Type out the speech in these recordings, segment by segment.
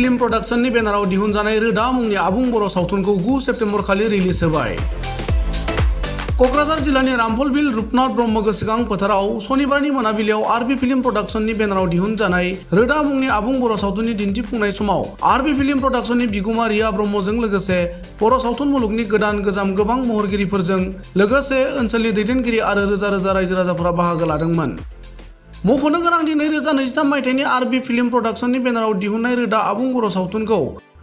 Film प्रडाक्शननि बेनाराव दिहुनजानाय रोदा मुंनि आबुं बर' सावथुनखौ 9 सेप्तेम्बर खालि रिलिज होबाय। क'क्राझार जिल्लानि रामफलबिल रुपनाथ ब्रह्म गोसोखां फोथाराव सनिबारनि मोनाबिलियाव आरबि फिल्म प्रडाक्शननि बेनाराव दिहुनजानाय रोदा मुंनि आबुं बर' सावथुननि दिन्थिफुंनाय समाव आरबि फिल्म प्रडाक्शननि बिगुमा रिया ब्रह्मजों लोगोसे बर' सावथुन मुलुगनि गोदान गोजाम गोबां महरगिरिफोरजों लोगोसे ओनसोलनि दैदेनगिरि आरो रोजा रोजा रायजो राजाफोरा बाहागो लादोंमोन। मख'नो गोनां दि 2023 मायथाइनि आरबि फिल्म प्रडाक्शननि बेनाराव दिहुननाय रोदा आबुं बर' सावथुनखौ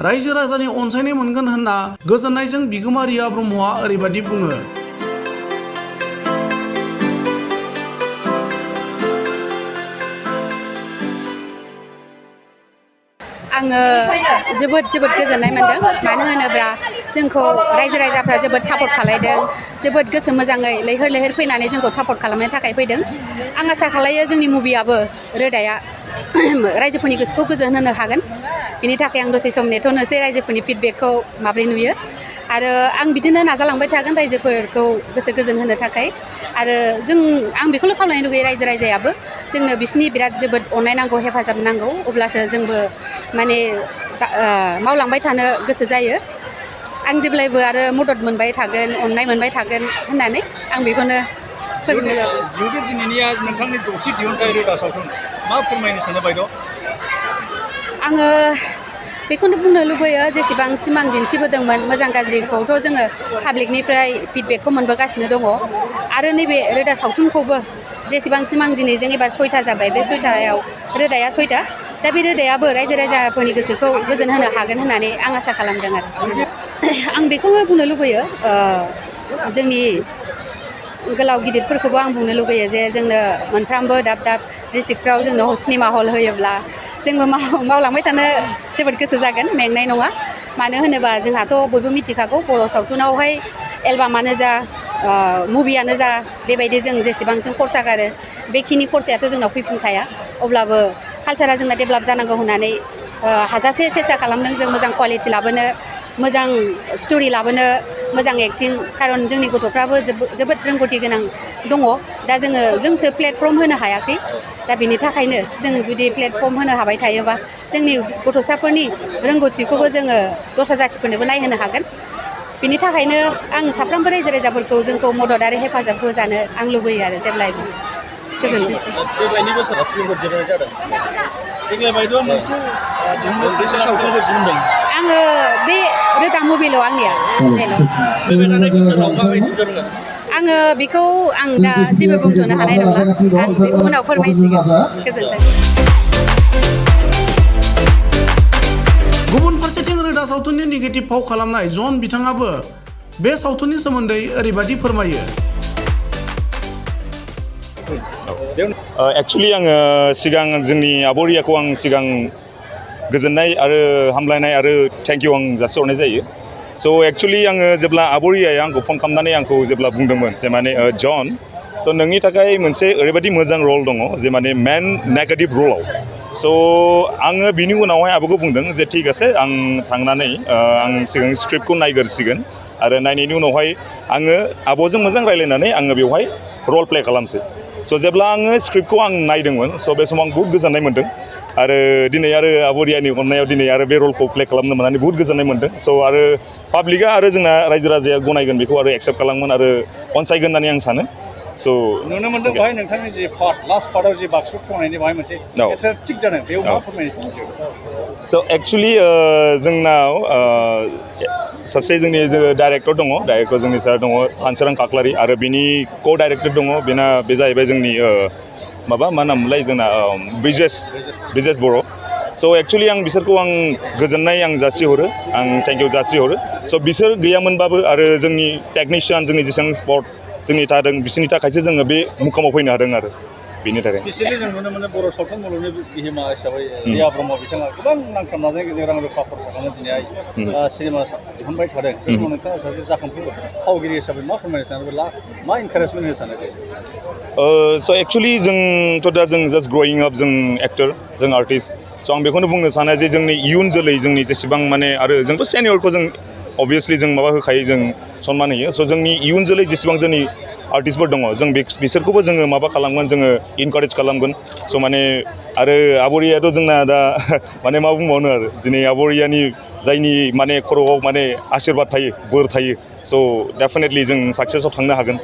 रायजो राजानि अनसायनाय मोनगोन होनना गोजोननायजों बिगुमा रिया ब्रह्मआ ओरैबादि बुङो। आङो जोबोद गोजोननाय मोनदों। मानो होनोब्ला जोंखौ रायजो राजाफ्रा जोबोद सापर्ट खालायदों, जोबोद गोसो मोजाङै लैहोर फैनानै जोंखौ सापर्ट खालामनो थाखाय फैदों। आं आसा खालायो जोंनि मुभियाबो रोदाया रायजोफोरनि गोसोखौ गोजोन होनो हागोन। बिनि थाखाय आं दसे सम नेथ'नोसै रायजोफोरनि फिडबेकखौ माब्रै नुयो आरो आं बिदिनो नाजालांबाय थागोन रायजोफोरखौ गोसो गोजोन होनो थाखाय। आरो आं बेखौल' खावलायनो लुगैयो रायजो राजायाबो जोंनो बिसिनि बिराद जोबोद अननाय नांगौ, हेफाजाब नांगौ, अब्लासो जोंबो माने मावलांबाय थानो गोसो जायो। आं जेब्लायबो आरो मदद मोनबाय थागोन, अननाय मोनबाय थागोन होननानै आं बेखौनो फोजोबनाय जाबाय। जिहेतु दिनैनिया नोंथांनि 6थि दिहुनथाय रोदा सावथुन, मा फोरमायनो सानो बायद'? आङो बेखौनो बुंनो लुबैयो जेसेबांसिम आं दिन्थिबोदोंमोन मोजां गाज्रिखौथ' जोङो पाब्लिकनिफ्राय फिडबेकखौ मोनबोगासिनो दङ आरो नैबे रोदा सावथुनखौबो जेसेबांसिम आं दिनैजों एबार 6था जाबाय, बे 6थायाव रोदाया 6था, दा बे रोदायाबो रायजो राजाफोरनि गोसोखौ गोजोन होनो हागोन होननानै आं आसा खालामदों आरो आं बेखौनो बुंनो लुबैयो जोंनि गोलाव गिदिरफोरखौबो आं बुंनो लुगैयो जे जोंनो मोनफ्रामबो दाब डिस्ट्रिक्टफ्राव जोंनो सिनेमा हल होयोब्ला जोंबो मावलांबाय थानो जोबोद गोसो जागोन, मेंनाय नङा। मानो होनोबा जोंहाथ' बयबो मिथिखागौ बर' सावथुनावहाय एलबामानो जा मुभियानो जा बेबायदि जों जेसेबांसिम खरसा गारो बेखिनि खरसायाथ' जोंनाव फैफिनखाया। अब्लाबो कालसारा जोंना डेभेलप जानांगौ होननानै हाजासे सेस्था खालामदों जों मोजां कुवालिटि लाबोनो, मोजां स्ट'रि लाबोनो, मोजां एक्टिं, खारन जोंनि गथ'फ्राबो जोबोद रोंगौथि गोनां दङ। दा जोंसो प्लेटफर्म होनो हायाखै। दा बेनि थाखायनो जों जुदि प्लेटफर्म होनो हाबाय थायोबा जोंनि गथ'साफोरनि रोंगौथिखौबो जोङो दस्रा जाथिफोरनोबो नायहोनो हागोन। बिनि थाखायनो आं साफ्रोमबो रायजो राजाफोरखौ जोंखौ मदद आरो हेफाजाब होजानो आं लुबैयो आरो जेब्लायबो। गोजोनथोंसै। देग्लायनि बोसोराव फिल्मफोर दिहुननाय जादों। देग्लाय बायद'आ मोनसे सावथुनखौ दिहुनदों। आङो बे रोदा मुभिल' आंनिया बेल'। फैबाय थानाय बोसोराव माबायदि जागोन? आङो बेखौ दा जेबो बुंथ'नो हानाय नंला। आं बेखौ उनाव फोरमायसिगोन। गोजोनथों। गुबुन फारसेथिं रोदा सावथुननि नेगेटिभ फाव खालामनाय जन बिथाङाबो बे सावथुननि सोमोन्दै ओरैबादि फोरमायो। एक्चुअलि आङो सिगां जोंनि आब' रियाखौ आं सिगां गोजोननाय आरो हामलायनाय आरो थेंक इउ आं जासिहरनाय जायो। स' एक्चुअलि आङो जेब्ला आब' रियाया आंखौ फन खालामनानै आंखौ जेब्ला बुंदोंमोन जे माने जन, स' नोंनि थाखाय मोनसे ओरैबायदि मोजां रल दङ जे माने मेन नेगेटिभ रलाव। स' आङो बिनि उनावहाय आब'खौ बुंदों जे थिग আছে, आं थांनानै आं सिगां स्क्रिप्टखौ नायग्रोसिगोन आरो नायनायनि उनावहाय आङो आब'जों मोजां रायज्लायनानै आङो बेवहाय रल प्ले खालामसै। स' जेब्ला आङो स्क्रिप्टखौ आं नायदोंमोन, स' बे समाव आं बहुद गोजोननाय मोन्दों आरो दिनै आरो आब' रियानि अननायाव दिनै आरो बे रलखौ प्ले खालामनो मोननानै बहुद गोजोननाय मोन्दों। स' आरो पाब्लिकआ आरो जोंना रायजो राजाया गनायगोन, बेखौ आरो एक्सेप्ट खालामगोन आरो अनसायगोन होननानै आं सानो। स' नुनो मोन्दों बेहाय नोंथांनि जि पार्ट, लास्ट पार्टआव जि बाक्सु खेवनायनि बाहाय मोनसे थिग जादों, बेयाव मा फोरमायनो सानो? स' एक्चुलि जोंनाव सासे जोंनि डाइरेक्टर दङ, डाइरेक्टर जोंनि सार दङ सानसोरां खाख्लारि आरो बिनि को डाइरेक्टर दङ, बे जाहैबाय जोंनि मा नाममोनलाय जोंना ब्रिजेश बर'। स' एक्चुलि आं बिसोरखौ आं गोजोननाय आं जासिहरो, आं थेंक इउ जासिहरो। स' बिसोर गैयामोनबाबो आरो जोंनि टेकनिशियान, जोंनि जेसेबां स्पट जोंनि थादों बिसोरनि थाखायसो जोङो बे मुखामाव फैनो हादों आरो बेनि थाखाय। स्पेसियेलि जों नुनो मोनो बर' सावथुन मुलुगनि बिहोमा हिसाबै रिया ब्रह्म बिथाङा गोबां नांथाबनानै गेजेर रां रुफा खरसा खालामनो दिनैहाय सिनेमा दिहुनबाय थादों। बे समाव नोंथाङा सासे जाखांफु फावगिरि हिसाबै मा फोरमायनो सानो, मा इनकारेजमेन्ट होनो सानो? स' एक्चुलि जोंथ' दा जों जास्ट ग्रयिं आप, जों एक्टर, जों आर्टिस्ट। स' आं बेखौनो बुंनो सानो जे जोंनि इयुन जोलै, जोंनि जेसेबां माने आरो जोंथ' सेनियरखौ जों अभियासलि जों माबा होखायो, जों सनमान होयो। स' जोंनि इयुन जोलै जेसेबां जोंनि आर्टिस्टफोर दङ जों बिसोरखौबो जोङो माबा खालामगोन जोङो इनकारेज खालामगोन स' माने आरो आबरियाथ' जोंना दा माने मा बुंबावनो आरो दिनै आबरियानि जायनि माने खर'आव माने आशीर्बाद थायो बोर थायो स' डेफिनेटलि जों साक्सेसआव थांनो हागोन